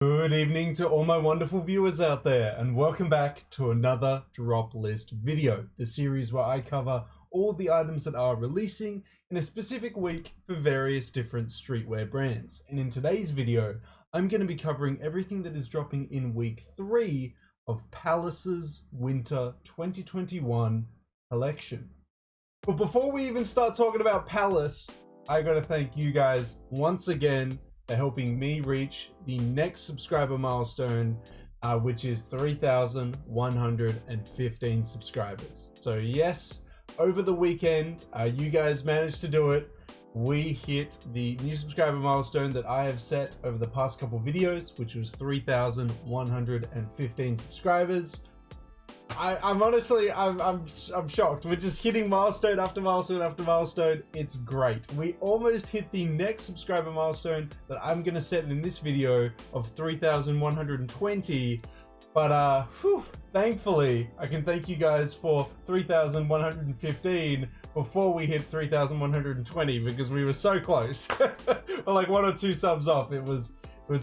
Good evening to all my wonderful viewers out there, and welcome back to another drop list video, the series where I cover all the items that are releasing in a specific week for various different streetwear brands. And in today's video, I'm going to be covering everything that is dropping in week 3 of Palace's Winter 2021 collection. But before we even start talking about Palace, I got to thank you guys once again for helping me reach the next subscriber milestone, which is 3,115 subscribers. So yes, over the weekend, you guys managed to do it. We hit the new subscriber milestone that I have set over the past couple videos, which was 3,115 subscribers. I'm honestly, I'm shocked. We're just hitting milestone after milestone after milestone. It's great. We almost hit the next subscriber milestone that I'm gonna set in this video of 3,120. But thankfully, I can thank you guys for 3,115 before we hit 3,120 because we were so close. We're like 1 or 2 subs off. It was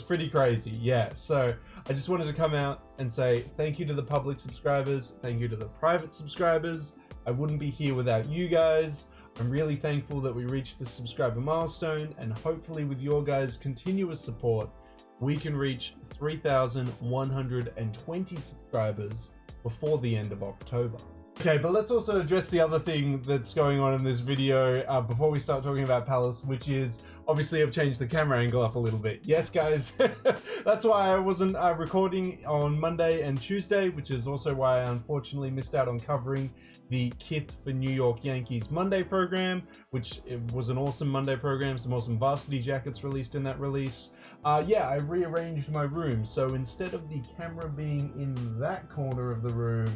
pretty crazy. Yeah. So I just wanted to come out and say thank you to the public subscribers. Thank you to the private subscribers. I wouldn't be here without you guys. I'm really thankful that we reached this subscriber milestone, and hopefully with your guys' continuous support, we can reach 3,120 subscribers before the end of October. Okay, but let's also address the other thing that's going on in this video before we start talking about Palace, which is obviously I've changed the camera angle up a little bit. Yes, guys, that's why I wasn't recording on Monday and Tuesday, which is also why I unfortunately missed out on covering the Kith for New York Yankees Monday program, which it was an awesome Monday program, some awesome varsity jackets released in that release. Yeah, I rearranged my room, so instead of the camera being in that corner of the room,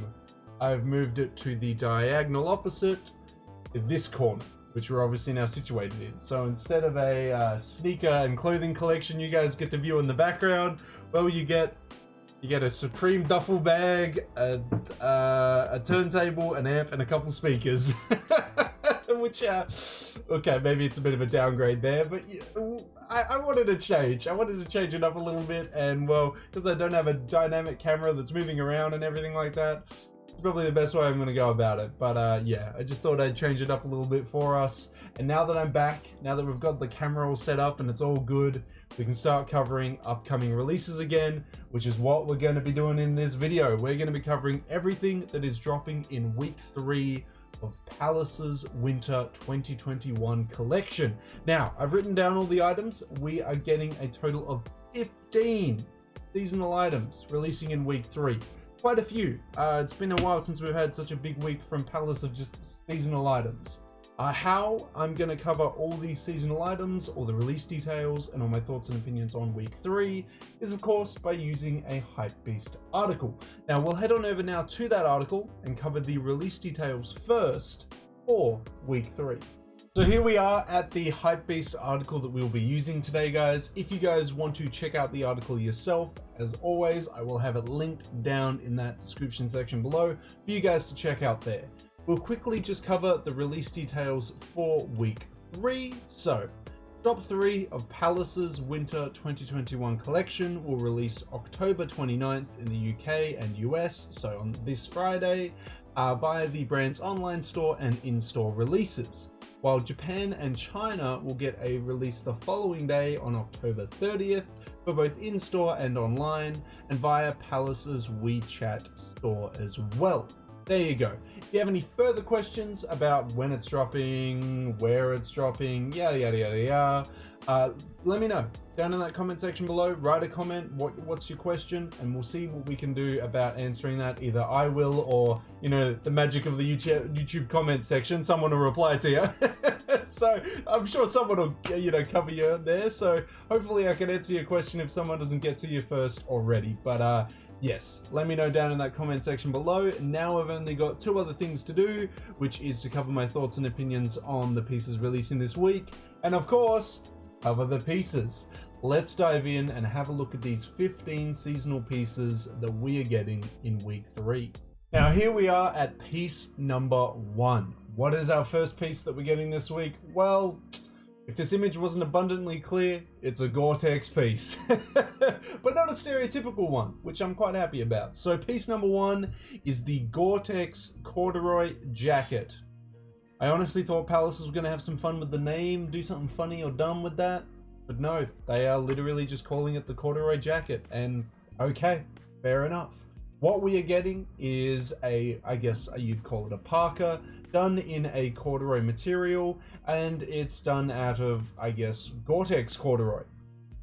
I've moved it to the diagonal opposite, this corner, which we're obviously now situated in. So instead of a sneaker and clothing collection you guys get to view in the background, well, you get a Supreme duffel bag, a turntable, an amp, and a couple speakers. Which, okay, maybe it's a bit of a downgrade there, but I wanted to change. I wanted to change it up a little bit, and well, because I don't have a dynamic camera that's moving around and everything like that, it's probably the best way I'm going to go about it. But yeah, I just thought I'd change it up a little bit for us. And now that I'm back, now that we've got the camera all set up and it's all good, we can start covering upcoming releases again, which is what we're going to be doing in this video. We're going to be covering everything that is dropping in week 3 of Palace's Winter 2021 collection. Now, I've written down all the items. We are getting a total of 15 seasonal items releasing in week 3. Quite a few. It's been a while since we've had such a big week from Palace of just seasonal items. How I'm going to cover all these seasonal items, all the release details, and all my thoughts and opinions on week 3 is, of course, by using a HYPEBEAST article. Now, we'll head on over now to that article and cover the release details first for week 3. So here we are at the HYPEBEAST article that we'll be using today, guys. If you guys want to check out the article yourself, as always, I will have it linked down in that description section below for you guys to check out there. We'll quickly just cover the release details for week 3. So, drop 3 of Palace's Winter 2021 collection will release October 29th in the UK and US, so on this Friday, via the brand's online store and in-store releases, while Japan and China will get a release the following day on October 30th for both in-store and online, and via Palace's WeChat store as well. There you go. If you have any further questions about when it's dropping, where it's dropping, yada yada yada yada, let me know down in that comment section below. Write a comment. What's your question, and we'll see what we can do about answering that. Either I will, or the magic of the YouTube comment section, someone will reply to you. So I'm sure someone will cover you there. So hopefully I can answer your question if someone doesn't get to you first already. But yes, let me know down in that comment section below. Now I've only got 2 other things to do, which is to cover my thoughts and opinions on the pieces releasing this week, and of course, cover the pieces. Let's dive in and have a look at these 15 seasonal pieces that we are getting in week 3. Now here we are at piece number 1. What is our first piece that we're getting this week? Well, If this image wasn't abundantly clear, it's a Goretex piece. But not a stereotypical one, which I'm quite happy about. So piece number 1 is the Goretex Corduroy jacket. I honestly thought Palace was going to have some fun with the name, do something funny or dumb with that. But no, they are literally just calling it the Corduroy jacket. And okay, fair enough. What we are getting is I guess you'd call it a parka, done in a corduroy material, and it's done out of, I guess, Goretex corduroy.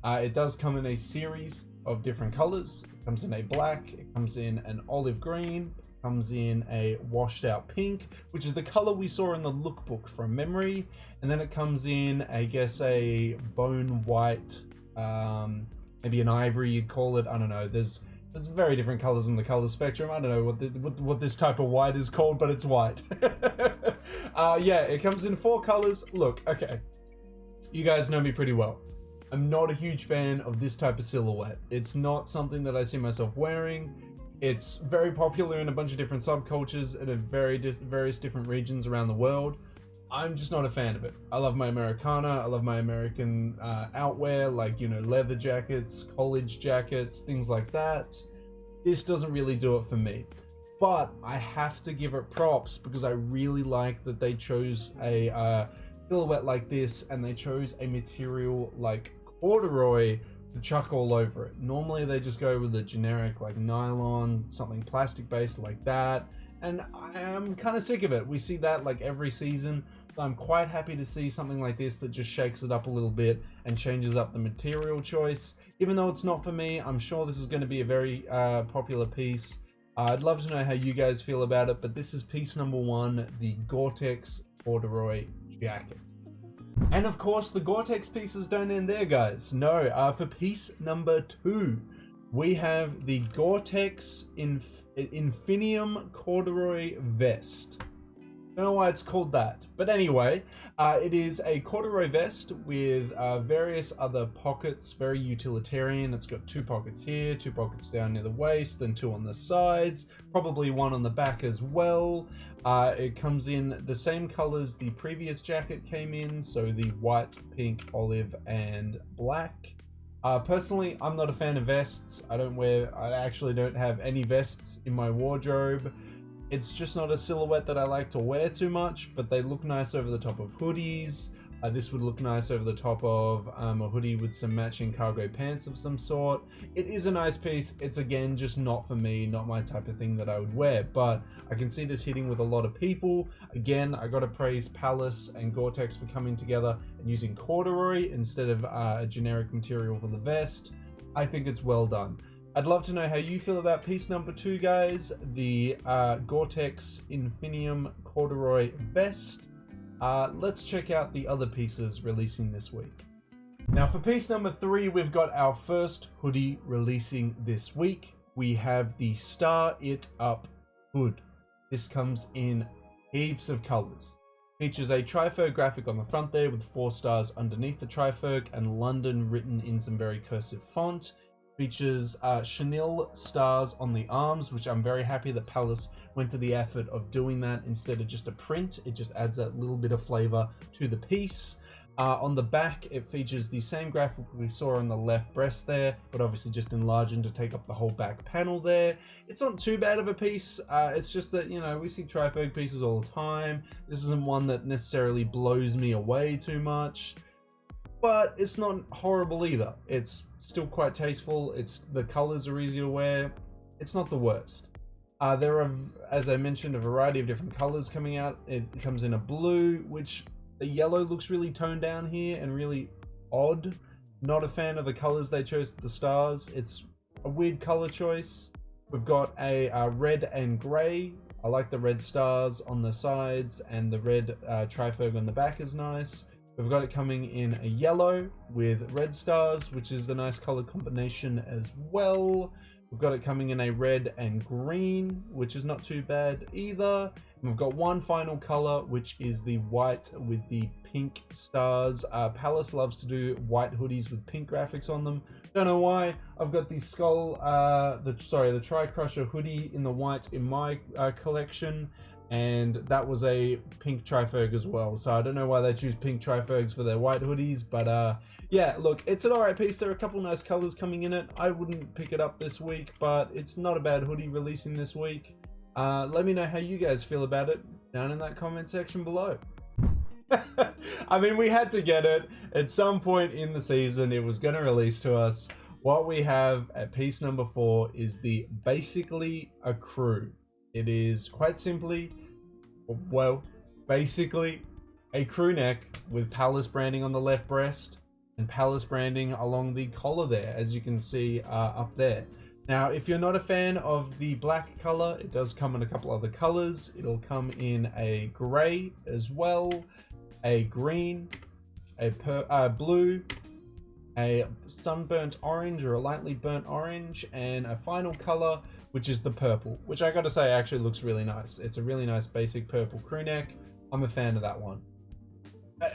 It does come in a series of different colors. It comes in a black, it comes in an olive green, it comes in a washed out pink, which is the color we saw in the lookbook from memory, and then it comes in, I guess, a bone white, maybe an ivory you'd call it. I don't know. There's very different colors in the color spectrum. I don't know what this type of white is called, but it's white. Yeah, it comes in 4 colors. Look, okay, you guys know me pretty well. I'm not a huge fan of this type of silhouette. It's not something that I see myself wearing. It's very popular in a bunch of different subcultures in various different regions around the world. I'm just not a fan of it. I love my Americana. I love my American outwear, like, you know, leather jackets, college jackets, things like that. This doesn't really do it for me. But I have to give it props because I really like that they chose a silhouette like this, and they chose a material like corduroy to chuck all over it. Normally they just go with a generic like nylon, something plastic based like that. And I am kind of sick of it. We see that like every season. So I'm quite happy to see something like this that just shakes it up a little bit and changes up the material choice. Even though it's not for me, I'm sure this is going to be a very popular piece. I'd love to know how you guys feel about it, but this is piece number 1, the Goretex Corduroy jacket. And of course, the Goretex pieces don't end there, guys. No, for piece number 2, we have the Goretex Infinium Corduroy vest. Don't know why it's called that, but anyway, it is a corduroy vest with various other pockets, very utilitarian. It's got 2 pockets here, 2 pockets down near the waist, then 2 on the sides, probably 1 on the back as well. It comes in the same colors the previous jacket came in, so the white, pink, olive, and black. Personally, I'm not a fan of vests. I actually don't have any vests in my wardrobe. It's just not a silhouette that I like to wear too much, but they look nice over the top of hoodies. This would look nice over the top of a hoodie with some matching cargo pants of some sort. It is a nice piece. It's, again, just not for me, not my type of thing that I would wear, but I can see this hitting with a lot of people. Again, I gotta praise Palace and Goretex for coming together and using corduroy instead of a generic material for the vest. I think it's well done. I'd love to know how you feel about piece number 2, guys, the Goretex Infinium Corduroy vest. Let's check out the other pieces releasing this week. Now for piece number 3, we've got our first hoodie releasing this week. We have the It Up Hood. This comes in heaps of colors. Features a Triferg graphic on the front there with 4 stars underneath the Triferg and London written in some very cursive font. Features chenille stars on the arms, which I'm very happy that Palace went to the effort of doing that instead of just a print. It just adds a little bit of flavor to the piece. On the back, it features the same graphic we saw on the left breast there, but obviously just enlarged to take up the whole back panel there. It's not too bad of a piece. It's just that, you know, we see Triferg pieces all the time. This isn't one that necessarily blows me away too much. But it's not horrible either. It's still quite tasteful. The colors are easy to wear. It's not the worst. There are, as I mentioned, a variety of different colors coming out. It comes in a blue, which the yellow looks really toned down here and really odd. Not a fan of the colors they chose at the stars. It's a weird color choice. We've got a red and gray. I like the red stars on the sides, and the red Triferg on the back is nice. We've got it coming in a yellow with red stars, which is a nice color combination as well. We've got it coming in a red and green, which is not too bad either. And we've got one final color, which is the white with the pink stars. Palace loves to do white hoodies with pink graphics on them. Don't know why. I've got the skull, the Tri Crusher hoodie in the white in my collection. and that was a pink tri-ferg as well. So I don't know why they choose pink tri-fergs for their white hoodies, but yeah, look, it's an alright piece. There are a couple nice colors coming in it. I wouldn't pick it up this week, but it's not a bad hoodie releasing this week. Let me know how you guys feel about it down in that comment section below. I mean, we had to get it at some point in the season. It was going to release to us. What we have at piece number 4 is the basically a crew. It is quite simply, well, basically a crew neck with Palace branding on the left breast and Palace branding along the collar there, as you can see up there. Now, if you're not a fan of the black color, it does come in a couple other colors. It'll come in a gray as well, a green, a blue, a sunburnt orange or a lightly burnt orange, and a final color, which is the purple, which I gotta say actually looks really nice. It's a really nice basic purple crew neck. I'm a fan of that one.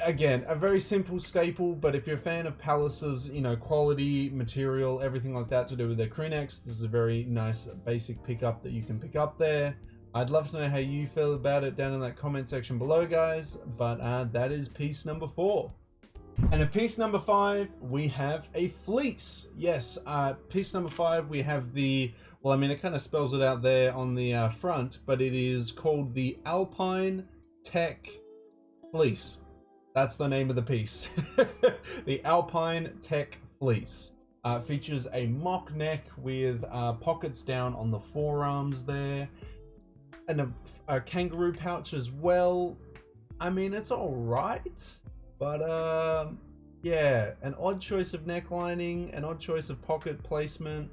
Again, a very simple staple, but if you're a fan of Palace's, you know, quality, material, everything like that to do with their crew necks, this is a very nice basic pickup that you can pick up there. I'd love to know how you feel about it down in that comment section below, guys, but that is piece number 4. And at piece number 5, we have a fleece. Yes, piece number 5, we have the, well, I mean, it kind of spells it out there on the front, but it is called the Alpine Tech Fleece. That's the name of the piece. The Alpine Tech Fleece. Features a mock neck with pockets down on the forearms there, and a kangaroo pouch as well. I mean, it's alright, but yeah, an odd choice of neck lining, an odd choice of pocket placement.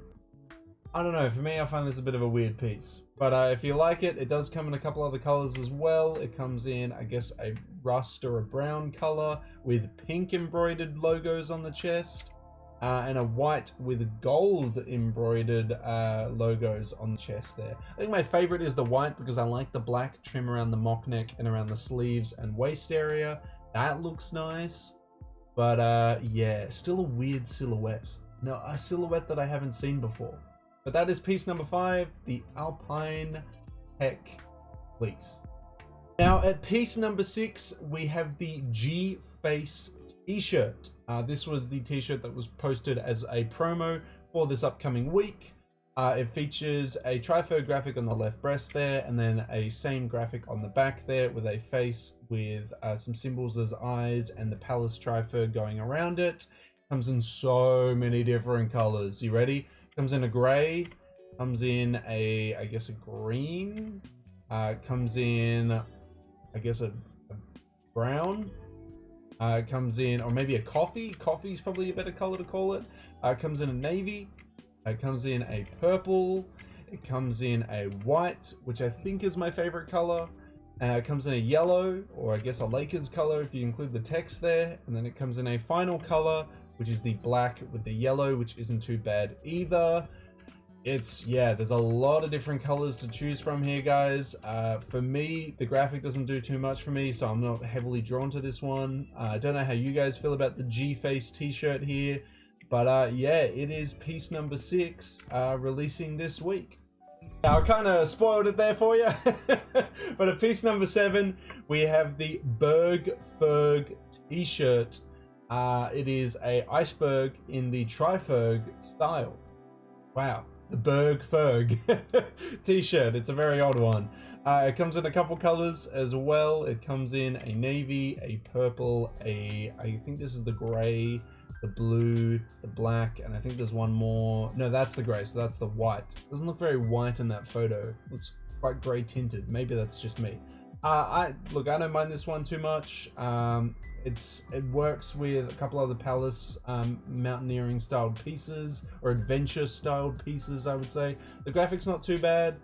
I don't know, for me I find this a bit of a weird piece. But if you like it, it does come in a couple other colors as well. It comes in, I guess, a rust or a brown color with pink embroidered logos on the chest, and a white with gold embroidered logos on the chest there. I think my favorite is the white because I like the black trim around the mock neck and around the sleeves and waist area. That looks nice. But yeah, still a weird silhouette. No, a silhouette that I haven't seen before. But that is piece number 5, the Alpine Tech Fleece. Now at piece number 6, we have the G-Face t-shirt. This was the t-shirt that was posted as a promo for this upcoming week. It features a tri-ferg graphic on the left breast there, and then a same graphic on the back there with a face with some symbols as eyes and the Palace tri-ferg going around it. Comes in so many different colors. You ready? Comes in a gray, comes in a, I guess, a green, comes in, I guess, a brown, comes in, or maybe a coffee. Coffee is probably a better color to call it. Comes in a navy, it comes in a purple, it comes in a white, which I think is my favorite color. It comes in a yellow, or I guess a Lakers color if you include the text there, and then it comes in a final color, which is the black with the yellow, which isn't too bad either. It's, yeah, there's a lot of different colors to choose from here, guys. For me, the graphic doesn't do too much for me, so I'm not heavily drawn to this one. I don't know how you guys feel about the G-Face t-shirt here, but yeah, it is piece number 6, releasing this week. Now, I kind of spoiled it there for you, but at piece number 7, we have the burgh Ferg t-shirt. It is a iceberg in the tri-ferg style. Wow, the burgh Ferg t-shirt. It's a very odd one. It comes in a couple colors as well. It comes in a navy, a purple, I think this is the gray, the blue, the black, and I think there's one more. No, that's the gray, so that's the white. Doesn't look very white in that photo. Looks quite gray tinted. Maybe that's just me. I don't mind this one too much. It works with a couple other Palace mountaineering styled pieces, or adventure styled pieces, I would say. The graphics not too bad.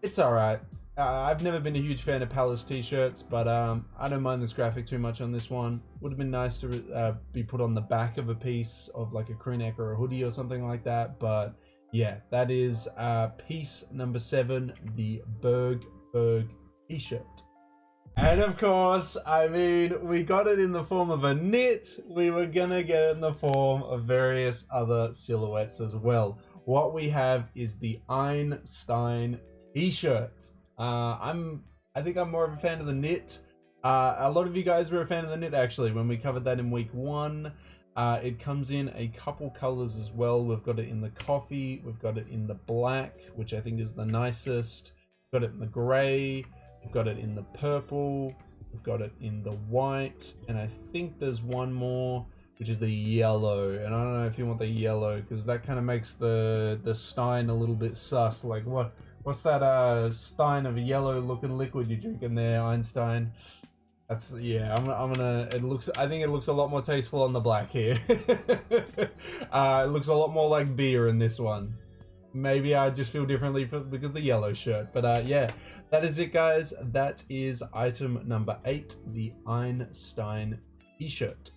It's alright. I've never been a huge fan of Palace t-shirts, but I don't mind this graphic too much on this one. Would have been nice to be put on the back of a piece of like a crew neck or a hoodie or something like that, but yeah, that is piece number 7, the burgh Ferg t-shirt. And of course, I mean, we got it in the form of a knit. We were gonna get it in the form of various other silhouettes as well. What we have is the Einstein t-shirt. I'm I think I'm more of a fan of the knit. A lot of you guys were a fan of the knit actually when we covered that in week 1. It comes in a couple colors as well. We've got it in the coffee, we've got it in the black, which I think is the nicest. We've got it in the gray, we've got it in the purple, we've got it in the white, and I think there's one more, which is the yellow. And I don't know if you want the yellow, because that kind of makes the stein a little bit sus. Like, what's that stein of a yellow looking liquid you're drinking there, Einstein? That's, yeah, I'm gonna, I think it looks a lot more tasteful on the black here. It looks a lot more like beer in this one. Maybe I just feel differently because the yellow shirt. But yeah, that is it, guys. That is item number 8, the Einstein t-shirt.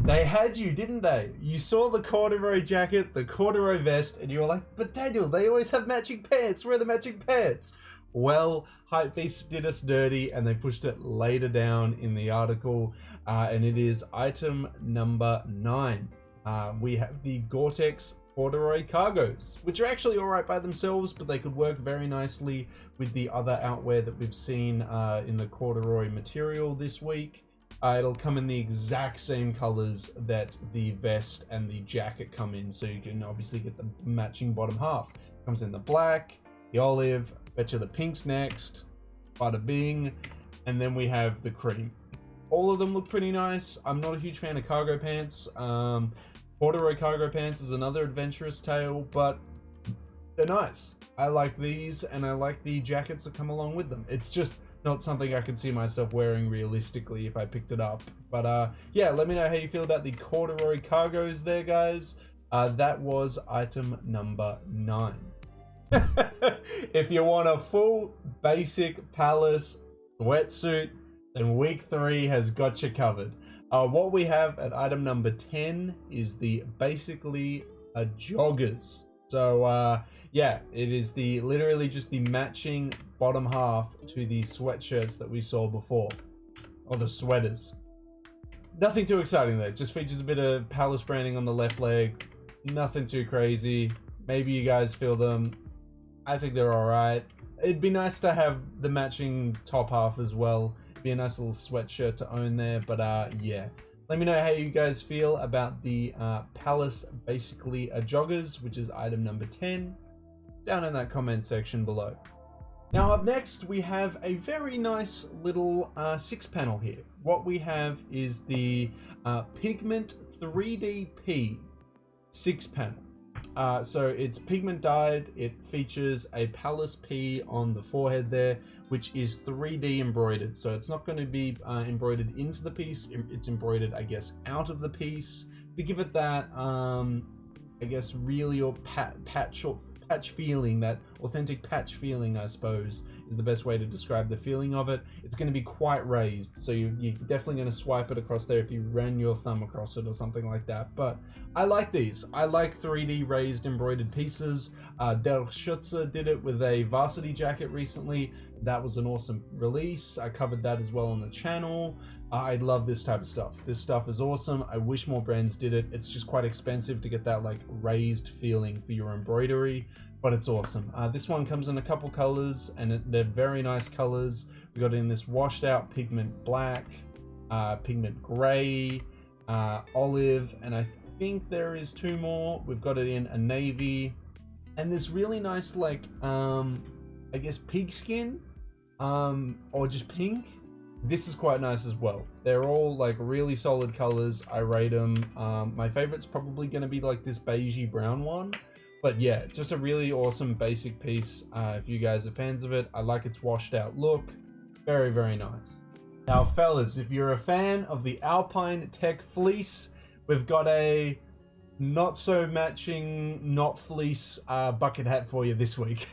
They had you, didn't they? You saw the corduroy jacket, the corduroy vest, and you were like, but Daniel, they always have matching pants. Where are the matching pants? Well, HYPEBEAST did us dirty and they pushed it later down in the article, and it is item number 9. We have the Goretex corduroy cargos, which are actually alright by themselves, but they could work very nicely with the other outwear that we've seen in the corduroy material this week. It'll come in the exact same colors that the vest and the jacket come in, so you can obviously get the matching bottom half. Comes in the black, the olive, betcha the pink's next, bada bing, and then we have the cream. All of them look pretty nice. I'm not a huge fan of cargo pants. Corduroy cargo pants is another adventurous tale, but they're nice. I like these, and I like the jackets that come along with them. It's just not something I could see myself wearing realistically if I picked it up. But yeah, let me know how you feel about the corduroy cargos there, guys. That was item number 9. If you want a full basic Palace sweatsuit, then week 3 has got you covered. What we have at item number 10 is the basically a joggers. So yeah, it is the literally just the matching bottom half to the sweatshirts that we saw before, or the sweaters. Nothing too exciting there. Just features a bit of Palace branding on the left leg. Nothing too crazy. Maybe you guys feel them. I think they're alright. It'd be nice to have the matching top half as well. Be a nice little sweatshirt to own there. But yeah, let me know how you guys feel about the Palace basically a joggers, which is item number 10, down in that comment section below. Now up next we have a very nice little 6-panel here. What we have is the Pigment 3DP 6-panel. So it's pigment dyed. It features a Palace P on the forehead there, which is 3D embroidered. So it's not going to be embroidered into the piece. It's embroidered, I guess, out of the piece to give it that, I guess, really or patch feeling, that authentic patch feeling, I suppose, is the best way to describe the feeling of it. It's going to be quite raised, so you're definitely going to swipe it across there if you ran your thumb across it or something like that. But I like these. I like 3D raised embroidered pieces. Del Schutzer did it with a varsity jacket recently. That was an awesome release. I covered that as well on the channel. I love this type of stuff. This stuff is awesome. I wish more brands did it. It's just quite expensive to get that like raised feeling for your embroidery, but it's awesome. This one comes in a couple colors, and they're very nice colors. We got it in this washed out pigment black, pigment gray, olive, and I think there is 2 more. We've got it in a navy, and this really nice like I guess pigskin, or just pink. This is quite nice as well. They're all like really solid colors. I rate them. My favorite's probably going to be like this beigey brown one. But yeah, just a really awesome basic piece. If you guys are fans of it, I like its washed out look. Very, very nice. Now fellas, if you're a fan of the Alpine Tech Fleece, we've got a not so matching, not fleece bucket hat for you this week.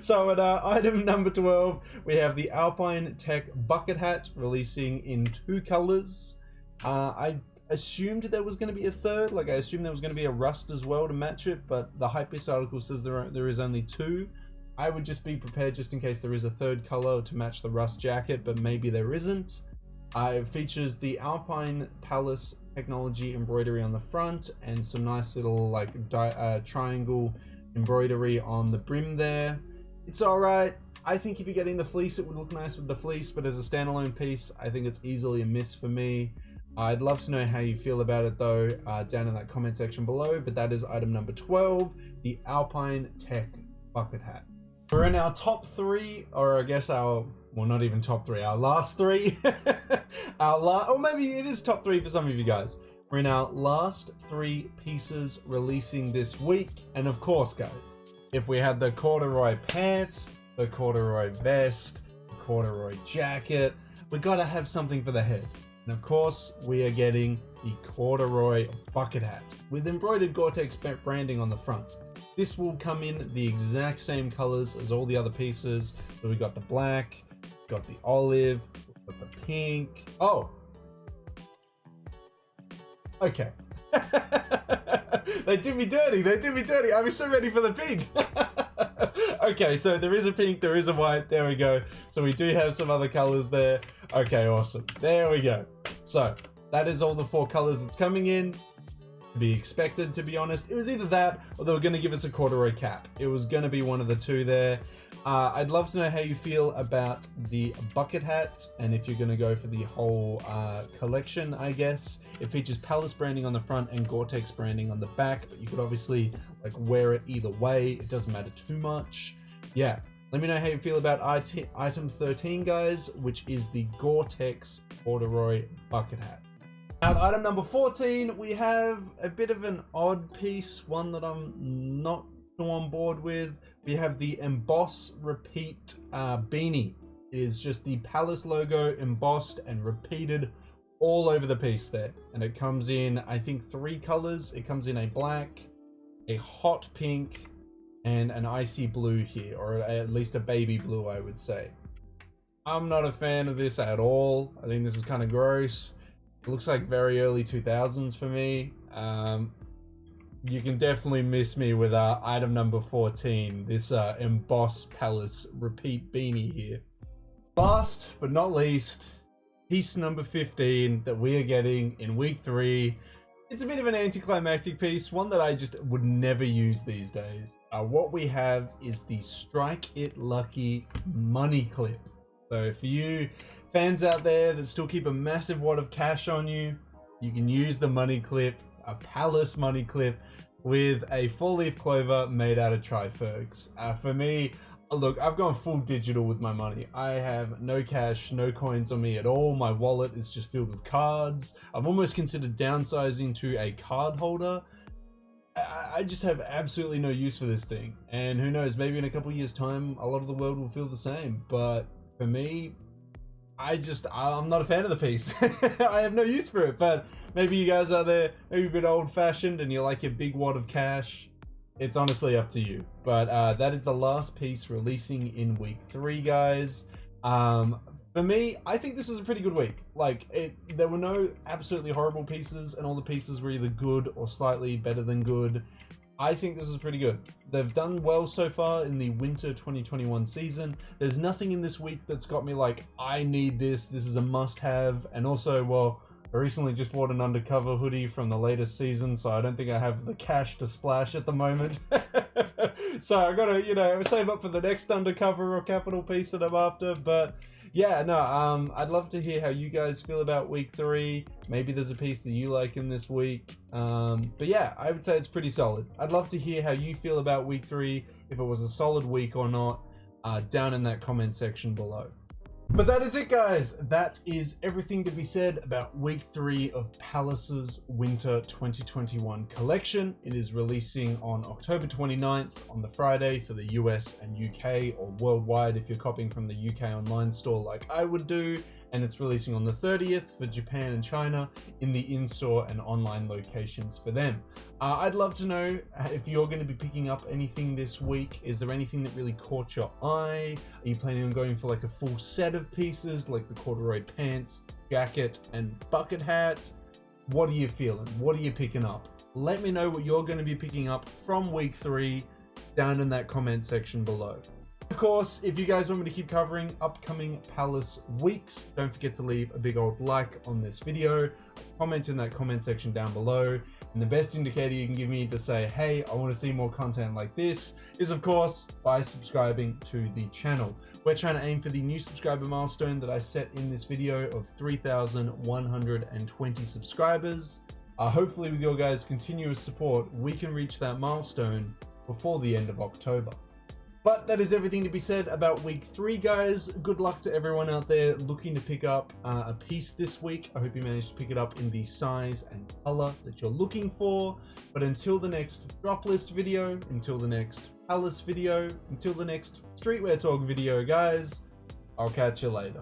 So at item number 12, we have the Alpine Tech bucket hat, releasing in 2 colors. I assumed there was going to be a third, like I assumed there was going to be a rust as well to match it, but the HYPEBEAST article says there is only 2. I would just be prepared just in case there is a third color to match the rust jacket, but maybe there isn't. It features the Alpine Palace technology embroidery on the front and some nice little like triangle embroidery on the brim there. It's alright. I think if you're getting the fleece, it would look nice with the fleece, but as a standalone piece, I think it's easily a miss for me. I'd love to know how you feel about it though, down in that comment section below. But that is item number 12, the Alpine Tech bucket hat. We're in our top 3, or I guess our, well, not even top 3, our last 3. Or maybe it is top 3 for some of you guys. We're in our last 3 pieces releasing this week. And of course, guys, if we had the corduroy pants, the corduroy vest, the corduroy jacket, we gotta have something for the head. And of course, we are getting the corduroy bucket hat with embroidered Goretex branding on the front. This will come in the exact same colors as all the other pieces. So we got the black, got the olive, got the pink. Oh, okay. They did me dirty. They did me dirty. I was so ready for the pink. Okay, so there is a pink, there is a white. There we go. So we do have some other colors there. Okay, awesome. There we go. So that is all the 4 colors it's coming in. To be expected, to be honest. It was either that or they were going to give us a corduroy cap. It was going to be one of the 2 there. I'd love to know how you feel about the bucket hat and if you're going to go for the whole collection, I guess. It features Palace branding on the front and Goretex branding on the back, but you could obviously like wear it either way. It doesn't matter too much. Yeah, let me know how you feel about item 13, guys, which is the Goretex corduroy bucket hat. Now, at item number 14, we have a bit of an odd piece, one that I'm not on board with. We have the emboss repeat beanie. It is just the Palace logo embossed and repeated all over the piece there. And it comes in, I think, 3 colors. It comes in a black, a hot pink, and an icy blue here, or at least a baby blue, I would say. I'm not a fan of this at all. I think this is kind of gross. It looks like very early 2000s for me. You can definitely miss me with item number 14, this embossed Palace repeat beanie here. Last but not least, piece number 15 that we are getting in week 3. It's a bit of an anticlimactic piece, one that I just would never use these days. What we have is the Strike It Lucky money clip. So for you fans out there that still keep a massive wad of cash on you, you can use the money clip, a Palace money clip, with a 4-leaf clover made out of tri-fergs. For me, look, I've gone full digital with my money. I have no cash, no coins on me at all. My wallet is just filled with cards. I've almost considered downsizing to a card holder. I just have absolutely no use for this thing. And who knows, maybe in a couple years' time, a lot of the world will feel the same. But for me, I'm not a fan of the piece. I have no use for it, but maybe you guys are there, maybe a bit old-fashioned and you like your big wad of cash. It's honestly up to you. But that is the last piece releasing in week 3, guys. For me, I think this was a pretty good week. Like, there were no absolutely horrible pieces, and all the pieces were either good or slightly better than good. I think this is pretty good. They've done well so far in the winter 2021 season. There's nothing in this week that's got me like, I need this. This is a must-have. And also, well, I recently just bought an undercover hoodie from the latest season, so I don't think I have the cash to splash at the moment. So I gotta, save up for the next undercover or capital piece that I'm after. But yeah, no, I'd love to hear how you guys feel about week 3. Maybe there's a piece that you like in this week. But yeah, I would say it's pretty solid. I'd love to hear how you feel about week 3, if it was a solid week or not, down in that comment section below. But that is it, guys. That is everything to be said about week 3 of Palace's Winter 2021 collection. It is releasing on October 29th on the Friday for the US and UK, or worldwide if you're copying from the UK online store like I would do. And it's releasing on the 30th for Japan and China in the in-store and online locations for them. I'd love to know if you're going to be picking up anything this week. Is there anything that really caught your eye? Are you planning on going for like a full set of pieces like the corduroy pants, jacket, and bucket hat? What are you feeling? What are you picking up? Let me know what you're going to be picking up from week 3 down in that comment section below. Of course, if you guys want me to keep covering upcoming Palace weeks, don't forget to leave a big old like on this video, comment in that comment section down below, and the best indicator you can give me to say, hey, I want to see more content like this is, of course, by subscribing to the channel. We're trying to aim for the new subscriber milestone that I set in this video of 3,120 subscribers. Hopefully with your guys' continuous support, we can reach that milestone before the end of October. But that is everything to be said about week 3, guys. Good luck to everyone out there looking to pick up a piece this week. I hope you managed to pick it up in the size and color that you're looking for. But until the next drop list video, until the next Palace video, until the next streetwear talk video, guys, I'll catch you later.